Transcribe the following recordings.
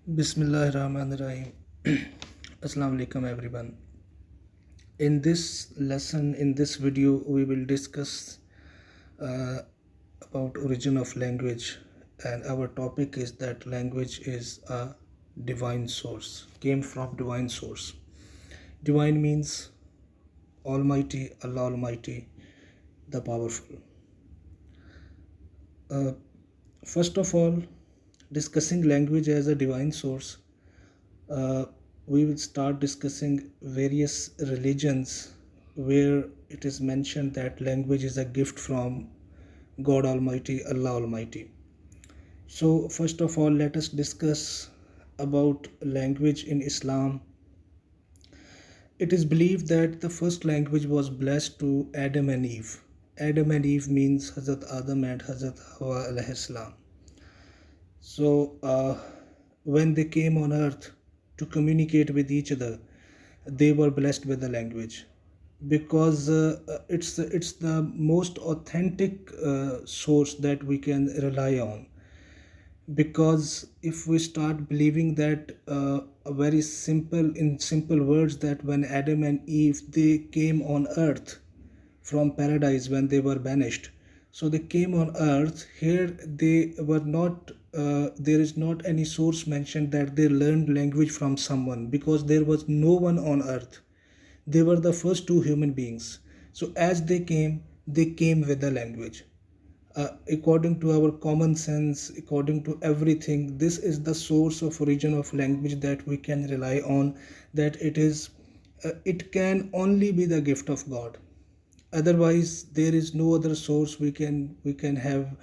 Bismillahirrahmanirrahim. Assalamu alaikum everyone. In this lesson, in this video, we will discuss uh, about origin of language, and our topic is that language is a divine source, came from divine source. Divine means Almighty, Allah Almighty, the Powerful. Uh, First of all, discussing language as a divine source, uh, we will start discussing various religions where it is mentioned that language is a gift from God Almighty, Allah Almighty. So, first of all, let us discuss about language in Islam. It is believed that the first language was blessed to Adam and Eve. Adam and Eve means Hazrat Adam and Hazrat Hawa alayhi salam. So, when they came on earth to communicate with each other, they were blessed with the language because it's the most authentic source that we can rely on. Because if we start believing that a very simple in simple words that when Adam and Eve they came on earth from paradise when they were banished, so they came on earth here, they were not there is not any source mentioned that they learned language from someone, because there was no one on earth. They were the first two human beings. So as they came with the language. According to our common sense, according to everything, this is the source of origin of language that we can rely on. That it can only be the gift of God. Otherwise, there is no other source we can have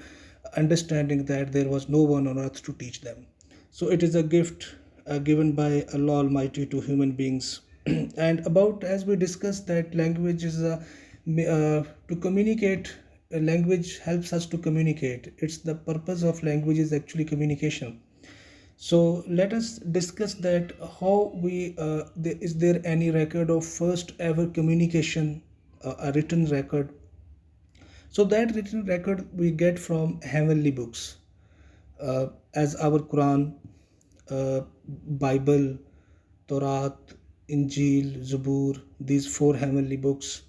understanding that there was no one on earth to teach them. So it is a gift given by Allah Almighty to human beings. And about, as we discussed, that language is to communicate. Language helps us to communicate. It's the purpose of language is actually communication. So let us discuss that how is there any record of first ever communication, a written record. So that written record we get from heavenly books, as our Quran, uh, Bible, Torah, Injil, Zabur, these four heavenly books.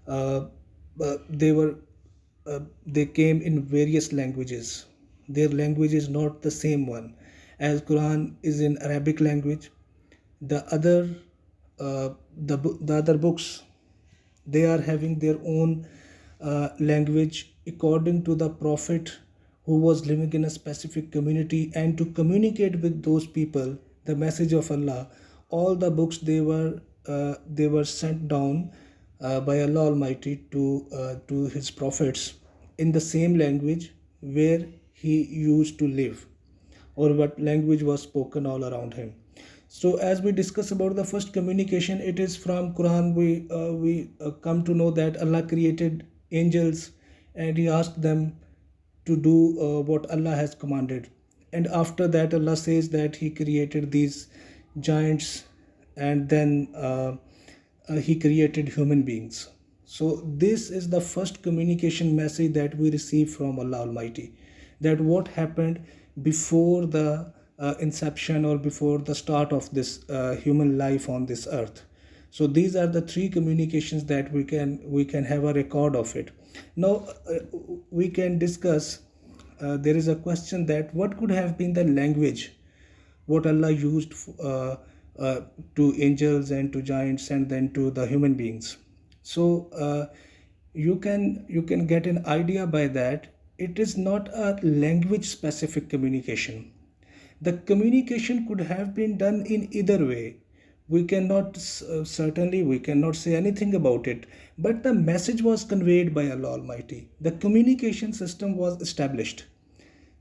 Uh, they were they came in various languages. Their language is not the same one, as Quran is in Arabic language. The other the other books, they are having their own language according to the prophet who was living in a specific community, and to communicate with those people the message of Allah. All the books they were sent down by Allah Almighty to his prophets in the same language where he used to live, or what language was spoken all around him. So as we discuss about the first communication, it is from Quran. We come to know that Allah created angels, and He asked them to do what Allah has commanded. And after that, Allah says that He created these giants, and then He created human beings. So this is the first communication message that we receive from Allah Almighty. That what happened before the inception, or before the start of this human life on this earth. So these are the three communications that we can have a record of it. Now we can discuss. There is a question that what could have been the language what Allah used uh, to angels and to giants and then to the human beings. So you can get an idea by that. It is not a language specific communication. The communication could have been done in either way. We cannot certainly we cannot say anything about it, but the message was conveyed by Allah Almighty. The communication system was established.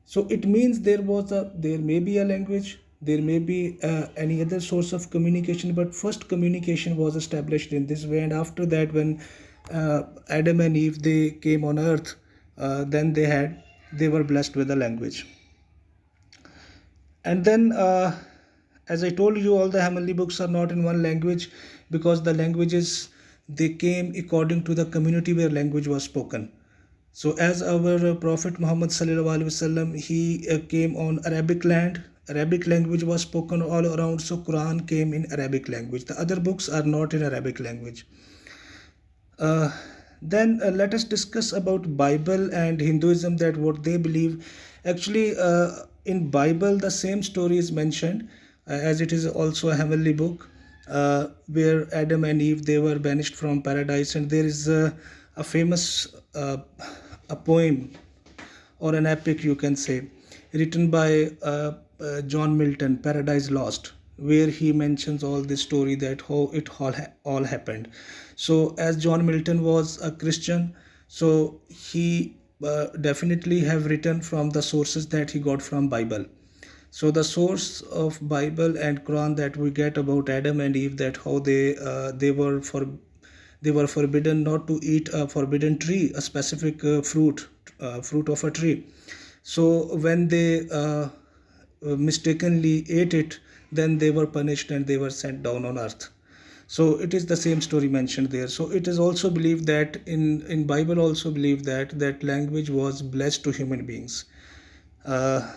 So it means there may be a language, there may be any other source of communication, but first communication was established in this way. And after that, when Adam and Eve they came on earth, then they were blessed with a language. And then as I told you, all the heavenly books are not in one language, because the languages they came according to the community where language was spoken. So as our Prophet Muhammad sallallahu alaihi wasallam, he came on Arabic land, Arabic language was spoken all around, so Quran came in Arabic language. The other books are not in Arabic language. uh, then let us discuss about Bible and Hinduism, that what they believe. Actually, in Bible the same story is mentioned, as it is also a heavenly book, where Adam and Eve, they were banished from paradise, and there is a famous a poem, or an epic you can say, written by John Milton, Paradise Lost, where he mentions all this story, that how it all happened. So as John Milton was a Christian, so he definitely have written from the sources that he got from Bible. So the source of Bible and Quran that we get about Adam and Eve, that how they were forbidden not to eat a forbidden tree, a specific fruit of a tree. So when they mistakenly ate it, then they were punished and they were sent down on earth. So it is the same story mentioned there. So it is also believed that in Bible also believed that language was blessed to human beings. uh,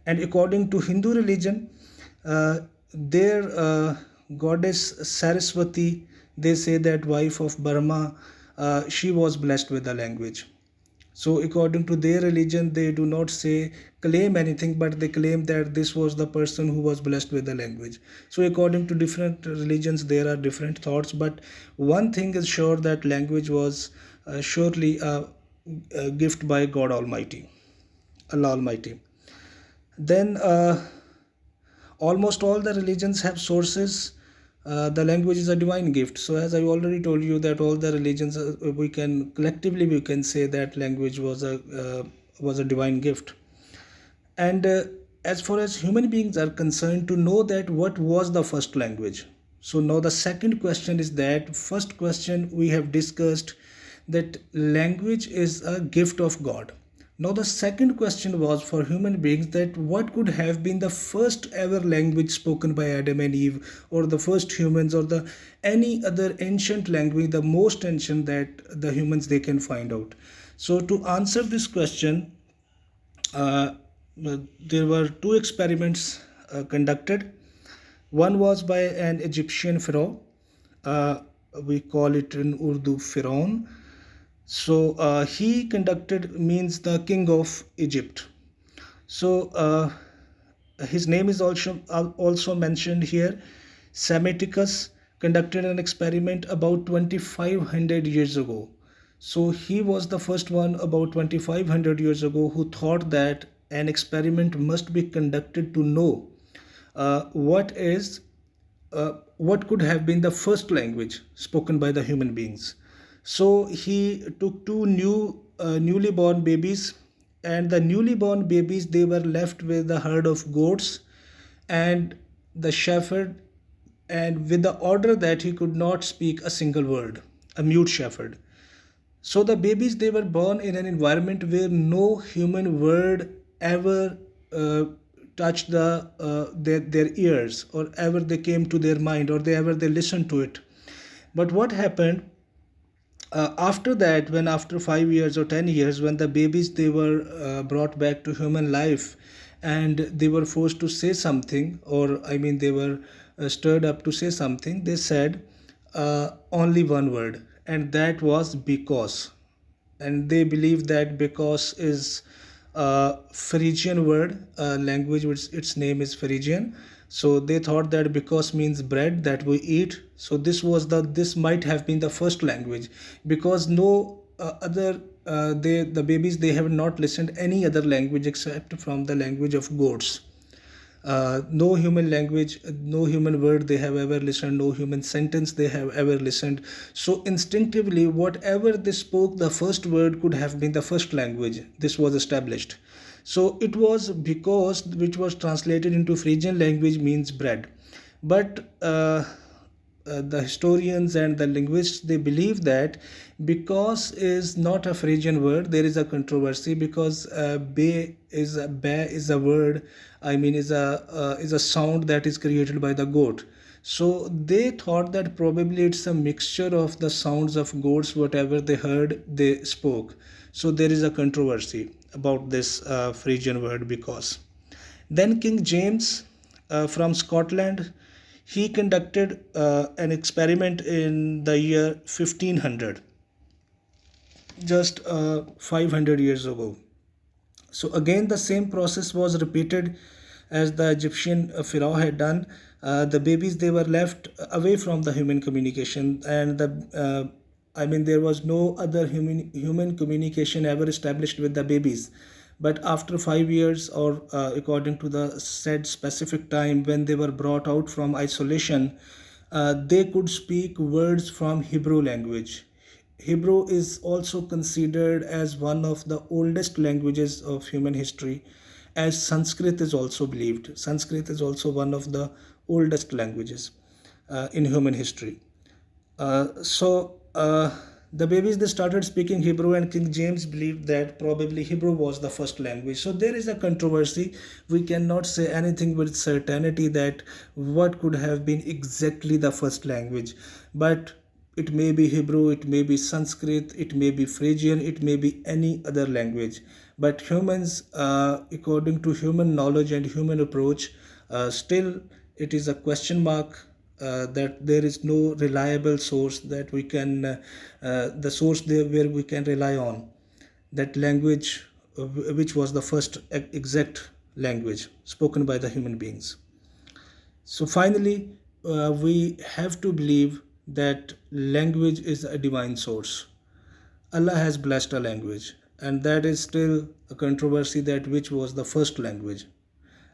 and according to Hindu religion, their goddess Saraswati, they say that wife of Brahma, she was blessed with the language. So according to their religion, they do not say claim anything, but they claim that this was the person who was blessed with the language. So according to different religions, there are different thoughts, but one thing is sure, that language was surely a gift by God Almighty, Allah Almighty. Then almost all the religions have sources. The language is a divine gift. So as I already told you, that all the religions, we can collectively we can say that language was a divine gift. And as far as human beings are concerned, to know that what was the first language. So now the second question is that first question we have discussed, that language is a gift of God. Now the second question was for human beings, that what could have been the first ever language spoken by Adam and Eve, or the first humans, or the any other ancient language, the most ancient that the humans they can find out. So to answer this question, uh, there were two experiments conducted. One was by an Egyptian pharaoh. Uh, we call it in Urdu Firaun. So he conducted, means the king of Egypt. So his name is also mentioned here. Psammetichus conducted an experiment about 2500 years ago. So he was the first one about 2500 years ago who thought that an experiment must be conducted to know what could have been the first language spoken by the human beings. So he took two newly born babies, and the newly born babies, they were left with a herd of goats and the shepherd, and with the order that he could not speak a single word, a mute shepherd. So the babies, they were born in an environment where no human word ever touched their ears, or ever they came to their mind, or they listened to it. But what happened after that, when after 5 years or 10 years, when the babies they were brought back to human life, and they were forced to say something, or I mean they were stirred up to say something, they said only one word, and that was because. And they believe that because is a Phrygian word, language which its name is Phrygian. So they thought that because means bread that we eat. So this might have been the first language, because no other the babies, they have not listened any other language except from the language of goats. No human language, no human word they have ever listened, no human sentence they have ever listened. So instinctively, whatever they spoke, the first word could have been the first language. This was established. So it was because, which was translated into Phrygian language, means bread. But the historians and the linguists, they believe that because is not a Phrygian word. There is a controversy, because ba is a word, I mean is a sound that is created by the goat. So they thought that probably it's a mixture of the sounds of goats, whatever they heard they spoke. So there is a controversy about this Phrygian word because. Then King James from Scotland, he conducted an experiment in the year 1500, just 500 years ago. So again, the same process was repeated as the Egyptian pharaoh had done. The babies, they were left away from the human communication, and I mean, there was no other human communication ever established with the babies. But after 5 years, or according to the said specific time when they were brought out from isolation, they could speak words from Hebrew language. Hebrew is also considered as one of the oldest languages of human history, as Sanskrit is also believed. Sanskrit is also one of the oldest languages in human history. So the babies, they started speaking Hebrew, and King James believed that probably Hebrew was the first language. So there is a controversy. We cannot say anything with certainty that what could have been exactly the first language, but it may be Hebrew, it may be Sanskrit, it may be Phrygian, it may be any other language. But humans, according to human knowledge and human approach, still it is a question mark, that there is no reliable source that we can, the source there where we can rely on, that language which was the first exact language spoken by the human beings. So finally, we have to believe that language is a divine source. Allah has blessed a language, and that is still a controversy, that which was the first language,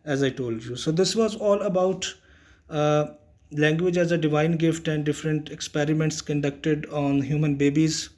as I told you. So this was all about uh, language as a divine gift and different experiments conducted on human babies.